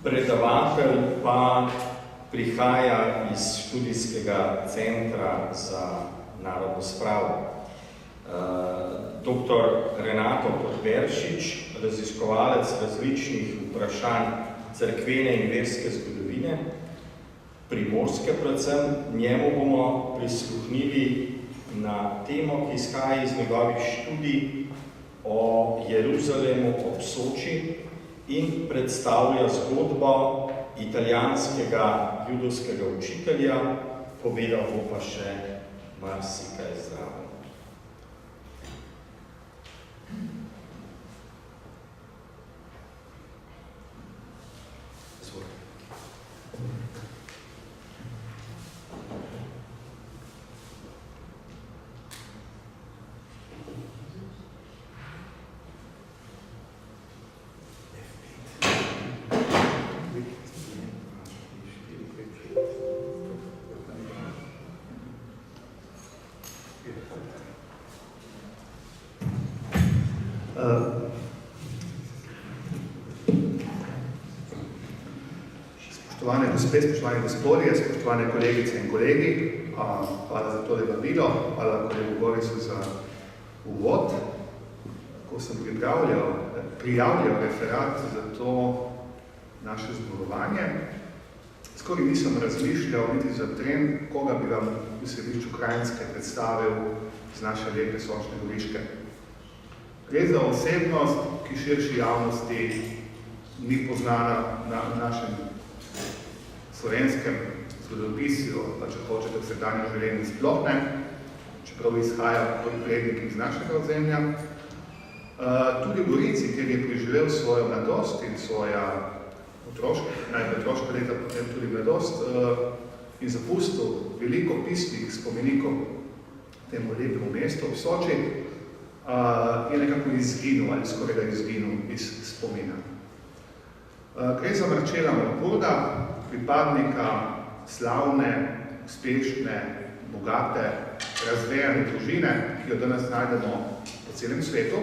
predavatelj pa prihaja iz študijskega centra za narodno spravo. Dr. Renato Podberšič, raziskovalec različnih vprašanj cerkvene in verske zgodovine, primorske predvsem, njemu bomo prisluhnili na temo, ki izhaja iz njegovih študij o Jeruzalemu ob Soči in predstavlja zgodbo italijanskega judovskega učitelja, povedal bo pa še marsikaj zraven. Spoštovane gospe, spoštovani gospodje, spoštovane kolegice in kolegi, hvala za tole vabilo, hvala kolegu Borisu za uvod. Ko sem prijavljal referat za to naše zborovanje, skoraj nisem razmišljal niti za tren, koga bi vam v središču Krajinske predstavil z naše lepe Sočne Goriške. Gre za osebnost, ki širši javnosti ni poznana na našem slovenskem zgodopisju, pa če hočete v sedanjem življenju sploh ne, čeprav izhaja predniki iz našega ozemlja. Tudi v Gorici, kjer je preživel svojo mladost in svoja najprej otroška leta, potem tudi mladost, in zapustil veliko pisnih spomenikov temu lepemu mestu v Soči, je nekako izginul ali skoraj da izginul iz spomina. Gre za Marčela Mrkurda, pripadnika slavne, uspešne, bogate, razvejane družine, ki jo danes najdemo po celem svetu.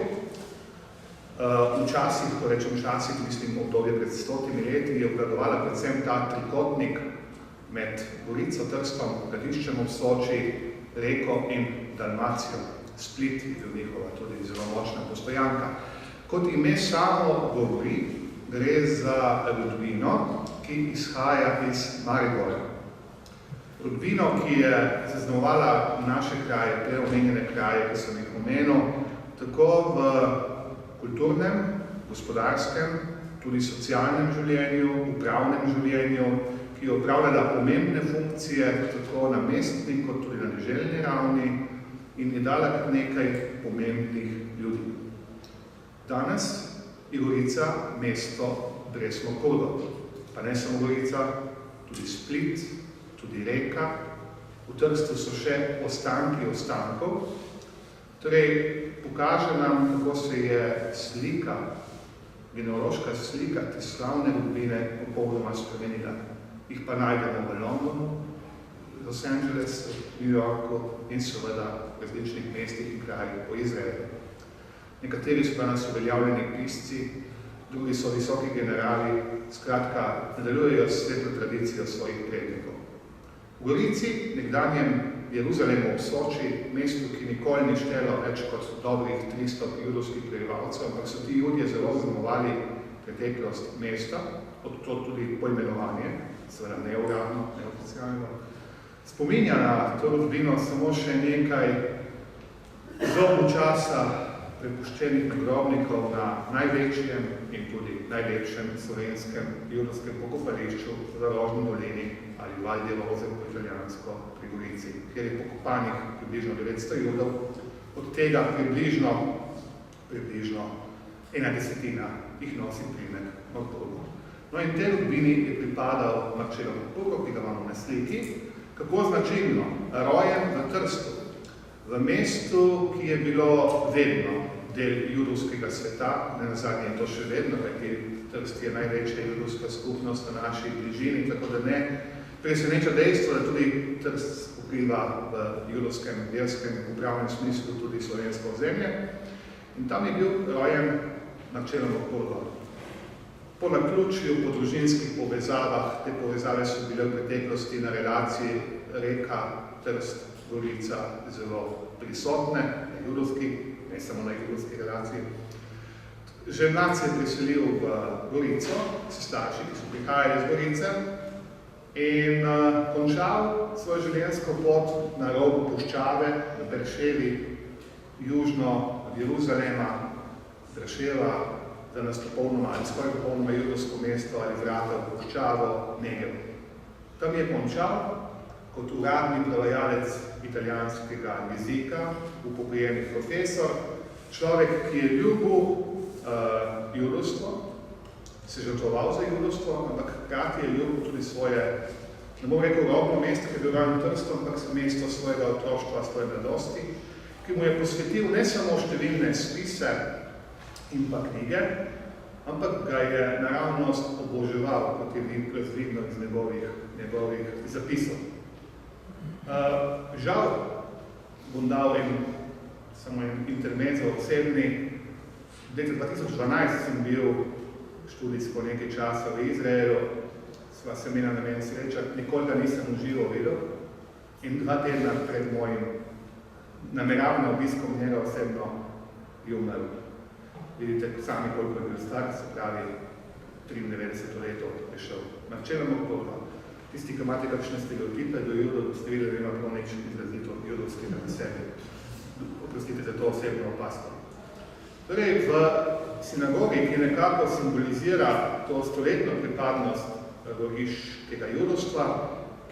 Včasih, ko rečem včasih, mislim obdobje pred 100 leti, je obvladovala predvsem ta trikotnik med Gorico, Trstom, Gradiščem ob Soči, Reko in Dalmacijo. Split je bil njihova tudi zelo močna postojanka. Kot ime samo govori, gre za rodbino, ki izhaja iz Maribora. Rodbino, ki je zaznamovala naše kraje, te omenjene kraje, ki sem jih omenil, tako v kulturnem, gospodarskem, tudi socialnem življenju, upravnem življenju, ki je opravljala pomembne funkcije, tako na mestni, kot tudi na deželni ravni, in je dala kar nekaj pomembnih ljudi. Danes je Gorica mesto brez Kurdov. Pa ne samo Gorica, tudi Split, tudi Reka. V Trstu so še ostanki ostankov. Torej, pokaže nam, kako se je slika, genealoška slika te slavne rodbine popolnoma spremenila. Jih pa najdemo v Londonu, Los Angelesu, New Yorku in seveda v različnih mestih in krajih po Izraelu. Nekateri so danes uveljavljeni pisci, drugi so visoki generali, skratka, nadaljujejo svetlo tradicijo svojih prednikov. V Gorici, nekdanjem Jeruzalemu ob Soči, mestu, ki nikoli ni štelo več kot dobrih 300 judovskih prebivalcev, ampak so ti Judje zelo zaznamovali preteklost mesta, od to tudi poimenovanje, seveda neuradno, neoficialno. Spominja na to rodbino samo še nekaj dolgo časa prepuščenih nagrobnikov na največjem in tudi najlepšem slovenskem judovskem pokopališču v Rožni dolini ali Val di Rose po italijansko pri Gorici, kjer je pokopanih približno 900 judov, od tega približno 1/10 jih nosi priimek Mrkurdo. No in tej rodbini je pripadal Marčelo Mrkurdo, ki ga imamo na sliki, kako značilno, rojen v Trstu, v mestu, ki je bilo vedno del judovskega sveta, nenazadnje je to še vedno, kajti Trst je največja judovska skupnost na naši bližini, tako da ne preseneča dejstvo, da tudi Trst pokriva v judovskem, verskem, upravnem smislu tudi slovensko ozemlje. In tam je bil rojen Marčelo Mrkurdo. Po naključju, po družinskih povezavah, te povezave so bile v preteklosti na relaciji Reka, Trst, Gorica zelo prisotne, na judovski, ne samo na judovski relaciji. Ženac se je preselil v Gorico, s starši, ki so prihajali iz Gorice, in končal svojo življenjsko pot na robu puščave, na Berševi, južno od Jeruzalema, Draševa, za nas popolnoma ali skoraj popolnoma judovsko mesto ali vrata v puščavo Negev. Tam je končal kot uradni prevajalec italijanskega jezika, upokojeni profesor, človek, ki je ljubil judovstvo, se žrtvoval za judovstvo, ampak hkrati je ljubil tudi svoje, ne bom rekel rodno mesto, ki je bil ravno Trsto, ampak mesto svojega otroštva, svoje mladosti, ki mu je posvetil ne samo številne spise in pa knjige, ampak ga je naravnost oboževal, kot je razvidno iz njegovih zapisov. Žal, bom dal samo intermezzo osebni. V letu 2012 sem bil študijsko nekaj časa v Izraelu, sva se imela namen srečati, nikoli ga nisem uživo videl in 2 tedna pred mojim nameravnim obiskom njega osebno je umrl. Vidite sami, koliko je bil star, se pravi 93 leto je šel. Načeloma koliko. Tisti, ki imate kakšne stereotipe do judov, ste videli, da ima prav neč izrazito judovskega na sebi. Oprostite za to osebno opasko. Torej, v sinagogi, ki nekako simbolizira to stoletno pripadnost goriškega judovstva,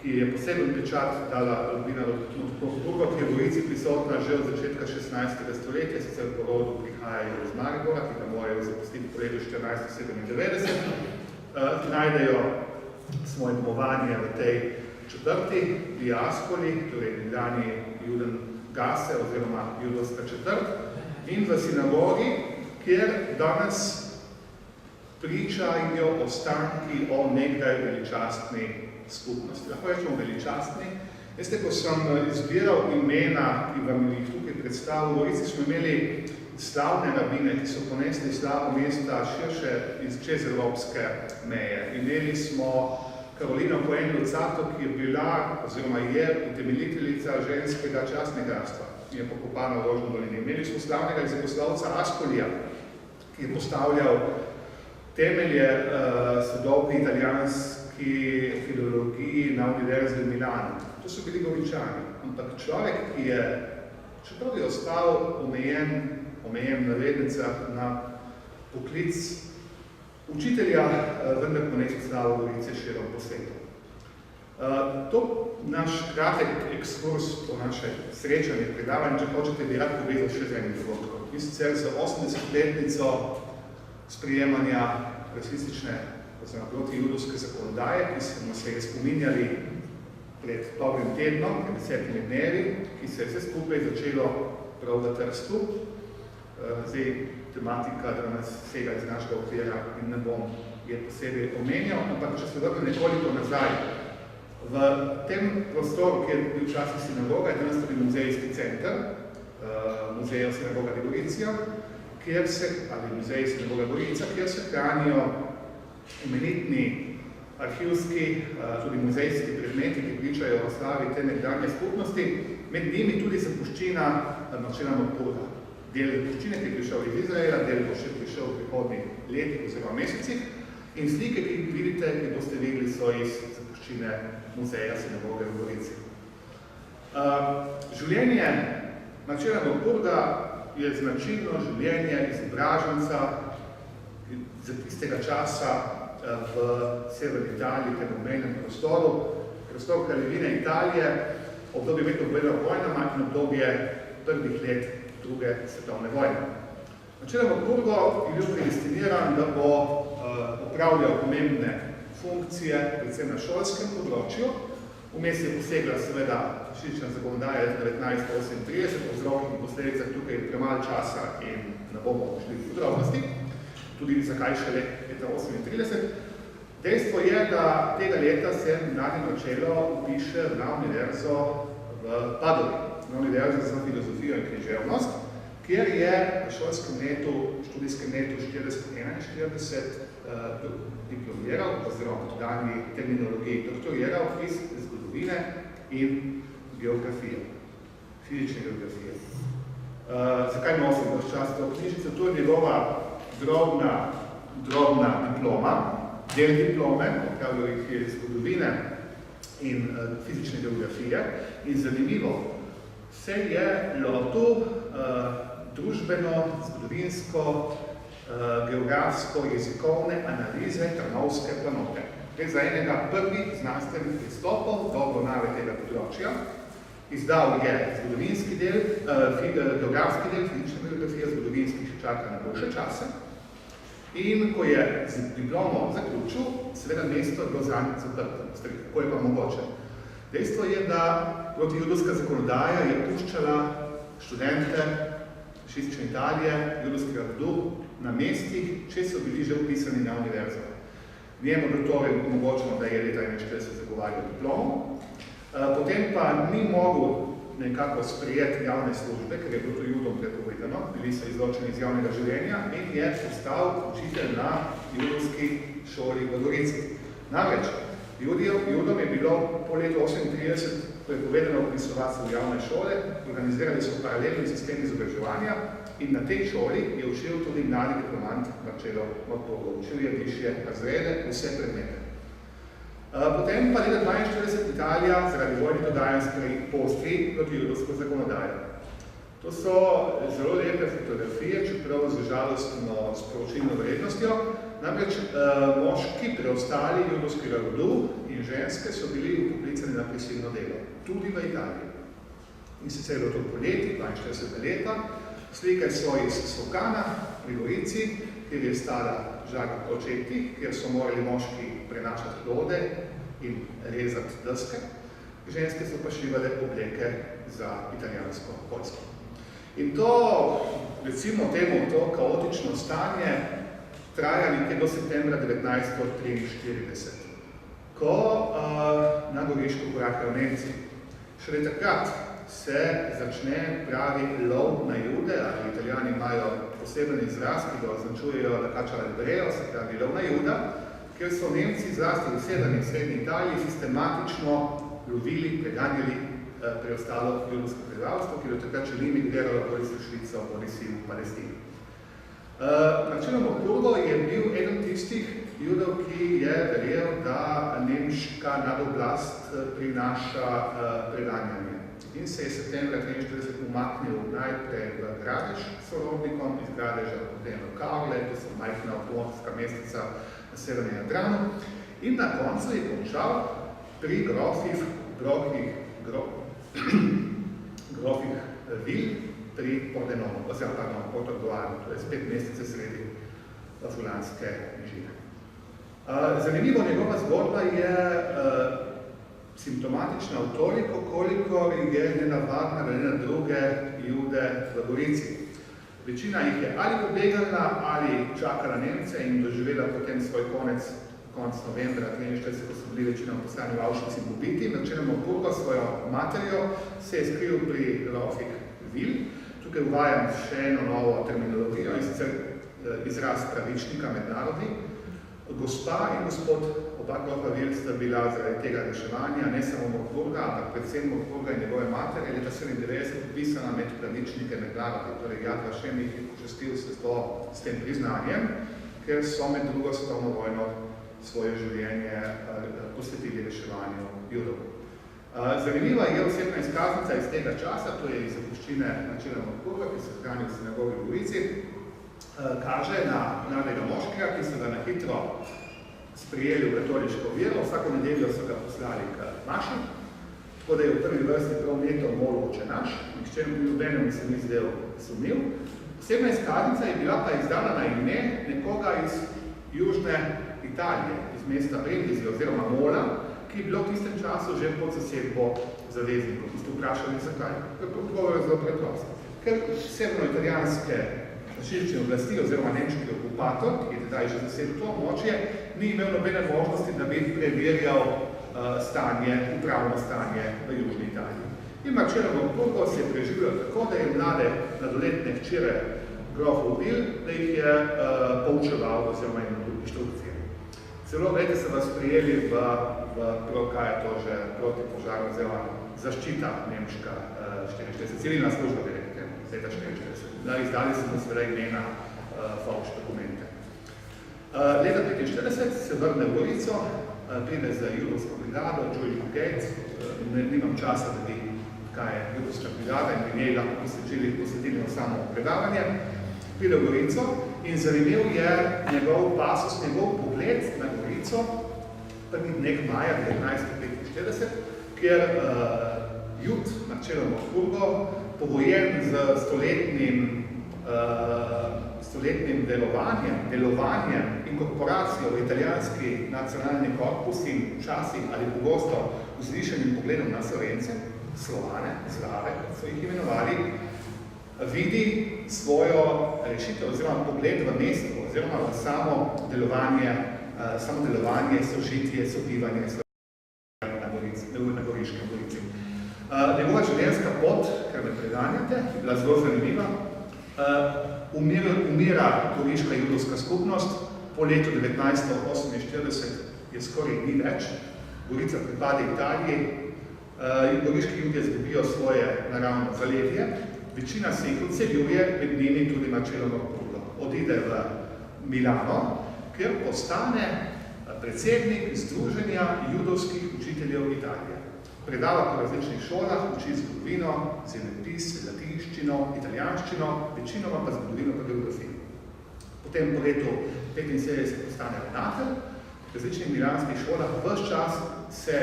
ki je poseben pečat dala Albina Rotburgo, ki je v Gorici prisotna že od začetka 16. stoletja, sicer po rodu prihajajo iz Maribora, ki ga morajo zapustiti po letu 1497, najdejo svoje domovanje v tej četrti, diaspori, torej Ljubljani Juden Gase oziroma judovska četrt, in v sinagogi, kjer danes pričajo ostanki o nekdaj veličastni skupnosti. Lahko rečemo veličastni. Veste, ko sem izbiral imena, ki vam jih tukaj predstavil, v Gorici smo imeli slavne rabine, ki so ponesli slavo mesta širše čez evropske meje. Imeli smo Karolino Coelho Lucato, ki je bila, oziroma je utemeljiteljica ženskega častnegarstva, ki je pokopana v Rožni dolini. Imeli smo slavnega jezikoslovca Ascolija, ki je postavljal temelje sodobni italijanski filologiji na Univerzi v Milanu. To so bili Goričani, ampak človek, ki je, čeprav je ostal omejen navednicah na poklic učitelja, vendar po nekaj slavo Gorice širom po svetu. To naš kratek ekskurs po naše srečanje predavanje, če hočete, bi rad povezal še z enim dogodkom. In sicer za 80-letnico sprijemanja rasistične oziroma protijudovske zakonodaje, ki smo se je spominjali pred dobrim tednom, pred 10 dnevi, ki se je vse skupaj začelo prav v Trstu. Zdaj, tematika danes vsega iz našega okvira in ne bom je posebej omenjal, ampak če se vrnem nekoliko nazaj. V tem prostoru, kjer je bil včasih sinagoga, je danes tudi muzejski center, muzeja Sinagoga de Gorica, ali muzej Sinagoga Gorica, kjer se hranijo imenitni arhivski, tudi muzejski predmeti, ki pričajo o slavi te nekdanje skupnosti, med njimi tudi zapuščina Marčela Nopura. Del zapuščine, ki je prišel iz Izraela, del bo še prišel v prihodnjih letih oziroma mesecih, in slike, ki jih vidite, ki boste videli, so iz zapuščine muzeja Sinagoge v Gorici. Življenje Marčela Nopura je značilno življenje izobraženca za tistega časa v severni Italiji, tem obmejnem prostoru, prostor kraljevine Italije, obdobje med obojima vojnama in obdobje prvih let druge svetovne vojne. Marčela Nopura je bil predestiniran, da bo opravljal pomembne funkcije, predvsem na šolskem področju. Vmes je posegla seveda fašistična zakonodaja 1938, po vzrokih in posledicah tukaj premalo časa in ne bomo šli v podrobnosti, tudi zakaj šele leta 1938. Dejstvo je, da tega leta se mladi Marčelo vpiše na univerzo v Padovi, na univerzo za filozofijo in književnost, kjer je v šolskem letu, študijskem letu 40-41 diplomiral, oziroma v danji terminologiji doktoriral iz zgodovine in geografije, fizične geografije. Zakaj nosim vaš čas to knjižico? To je njegova drobna diploma, del diplome, opravljal jih je zgodovine in fizične geografije. In zanimivo, se je lotil družbeno, zgodovinsko, geografsko, jezikovne analize Trnovske planote. Gre za enega prvih znanstvenih pristopov do obravnave tega področja. Izdal je zgodovinski del, geografski del, fizične geografije, zgodovinski še čaka na boljše čase. In ko je z diplomo zaključil, seveda mesto je bilo zanj zaprto. Kako je pa mogoče? Dejstvo je, da protijudovska zakonodaja je puščala študente fašistične Italije, judovskega rodu, na mestih, če so bili že upisani na univerzo. Njemu bilo torej omogočeno, da je leta 1941 zagovarjal diplomo, potem pa ni mogel nekako sprejeti javne službe, ker je bilo to judom prepovedano, bili so izločeni iz javnega življenja in je postal učitelj na judovski šoli v Gorici. Namreč, judom je bilo po letu 1938 prepovedano vpisovati v javne šole, organizirali so paralelni sistem izobraževanja in na tej šoli je učil tudi mladi diplomant Marcello Morpurgo. Učil je višje razrede, vse predmete. Potem pa leta 1942 Italija zaradi vojnih dodajanj poostri protijudovsko zakonodajo. To so zelo lepe fotografije, čeprav z žalostno sporočilno vrednostjo. Namreč moški preostali judovskega rodu in ženske so bili upoklicani na prisilno delo, tudi v Italiji. In sicer je to poleti, 42 leta, slike so iz Sokana pri Gorici, kjer je stala žaga očeti, kjer so morali moški prenašati hlode in rezati deske, ženske so pa šivale obleke za italijansko vojsko. In to, recimo temu, to kaotično stanje traja nekje do septembra 1943, ko na Goriško korakajo Nemci. Šele takrat se začne pravi lov na Jude, ali Italijani imajo poseben izraz, ki ga označujejo la caccia al ebreo, se pravi lov na Juda, kjer so Nemci zlasti v severni in srednji Italiji sistematično lovili, preganjali preostalo judovsko prebivalstvo, ki do takrat še ni migriralo bodisi v Švico, bodisi v Palestino. Marcello Morpurgo je bil eden tistih judov, ki je verjel, da nemška nadoblast prinaša preganjanje. In se je septembra 1943 umaknil najprej v Gradež s sorodnikom, iz Gradeža potem v Karle, to so majhna obmorska mestica na severnem Jadranu. In na koncu je končal pri grofih vil pri Pordenonu, oziroma Portogallu, to je spet mestece sredi Fulanske nižine. Zanimivo, njegova zgodba je simptomatična v toliko, koliko je nenavadna glede na druge jude v Gorici. Večina jih je ali pobegala, ali čakala Nemce in doživela potem svoj konec novembra 1943, ko so bili večino poslani v Auschwitz in pobiti. Marcello Morpurgo svojo materjo se je skril pri grofih vil. Tukaj uvajam še eno novo terminologijo, in sicer izraz pravičnika med narodi. Gospa in gospod oba grofa vil sta bila zaradi tega reševanja, ne samo Morpurga, ampak predvsem Morpurga in njegove matere, leta 1997 podpisana med pravičnike med narodi. Torej, Yad Vashem jih je počastil s tem priznanjem, ker so med drugo svetovno vojno svoje življenje posvetili reševanju judov. Zanimiva je osebna izkaznica iz tega časa, to je iz zapuščine Marcella Morpurga, ki se hrani v sinagogi v Gorici, kaže na mladega moškega, ki so ga na hitro sprijeli v katoliško vero, vsako nedeljo so ga poslali k maši, tako da je v prvi vrsti prav neto molil Oče naš, nihče nobenemu se ni zdel sumljiv. Osebna izkaznica je bila pa izdana na ime nekoga iz južne Italije, iz mesta Brindisi oziroma Mola, ki je bilo v tistem času že pod zasedbo zaveznikov, ki ste vprašali zakaj. Odgovor je zelo preprost. Ker severno-italijanske fašistične oblasti oziroma nemški okupator, ki je tedaj že zasedil to območje, ni imel nobene možnosti, da bi preverjal upravno stanje v južni Italiji. In Marcello Morpurgo se je preživljal tako, da je mlade mladoletne hčere grof ubil, da jih je poučeval oziroma imel tudi inštrukcije. Celo, glede, se vas prijeli kaj je to že protipožar oziroma zaščita nemška 44, civilna služba, bi rekli, leta 44. Izdali so nas seveda imena falš dokumente. Leta 45 se vrne v Gorico, pride za judovsko brigado, Julie Gates, nimam časa, da bi kaj je judovska brigada in pri njej lahko posvetili na samo predavanje, pride v Gorico in zanimiv je njegov pasus, njegov pogled na Gorico, prvi dneh maja 1945, kjer jud Marcello Mosburgo, pogojen z stoletnim delovanjem inkorporacijo v italijanski nacionalni korpus in včasih ali pogosto vzvišenim pogledom na Slovence, Slovane, Slave, kot so jih imenovali, vidi svojo rešitev oziroma pogled v mestu oziroma v samo delovanje, sožitje, sobivanje na Goriškem Gorici. Njegova življenjska pot, ker me preganjate, je bila zelo zanimiva. Umira goriška judovska skupnost, po letu 1948 je skoraj ni več, Gorica pripade Italiji, goriški ljudje izgubijo svoje naravno zaledje, večina se jih odseljuje, med njimi tudi Marcello Mosburgo. Odide v Milano, kjer postane predsednik Združenja judovskih učiteljev Italije. Predava po različnih šolah, uči zgodovino, zemljepis, latinščino, italijanščino, večinoma pa zgodovino pa geografijo. Potem po letu 1975 postane ravnatelj, v različnih milanskih šolah ves čas se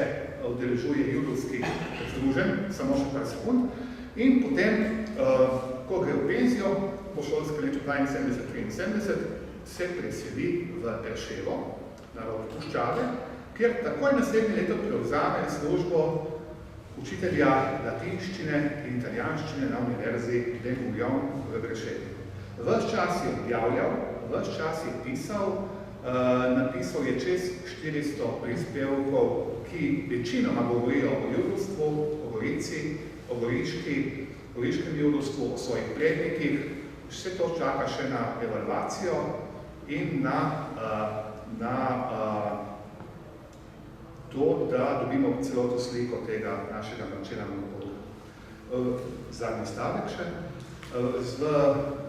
udeležuje judovskih združenj, samo še par sekund, in potem, ko gre v penzijo, po šolskem letu 1972-1973, se preseli v Preševo, na rob Puščave, kjer takoj naslednje leto prevzame službo učitelja latinščine in italijanščine na univerzi de Gouillon v Preševi. Ves čas je objavljal, ves čas je pisal, napisal je čez 400 prispevkov, ki večinoma govorijo o judovstvu, o Gorici, o goriškem judovstvu, o svojih prednikih. Vse to čaka še na evalvacijo in na to, da dobimo celoto sliko tega našega Marcella Mosburga. Zadnji stavek še. Z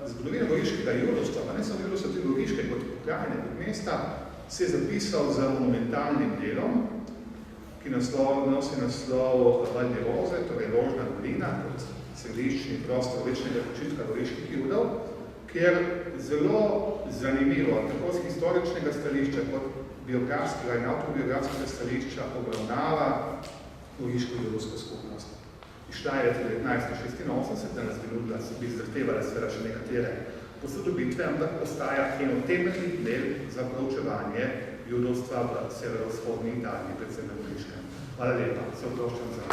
zgodovino goriškega judovstva, pa ne samo judovstva, tudi goriške kot pokrajine, kot mesta, se je zapisal z monumentalnim delom, ki nosi naslov Valjeroze, torej Rožna dolina, kot središčni prostor večnega počitka goriških judov, kjer zelo zanimivo, tako z historičnega stališča kot biografskega in autobiografskega stališča obravnava goriško judovsko skupnost. Išla je leta 1986, da nas bi zahtevala seveda še nekatere posodobitve, ampak postaja eno temeljnih del za proučevanje judovstva v severovzhodni Italiji, predvsem na Goriškem. Hvala lepa, se oproščam za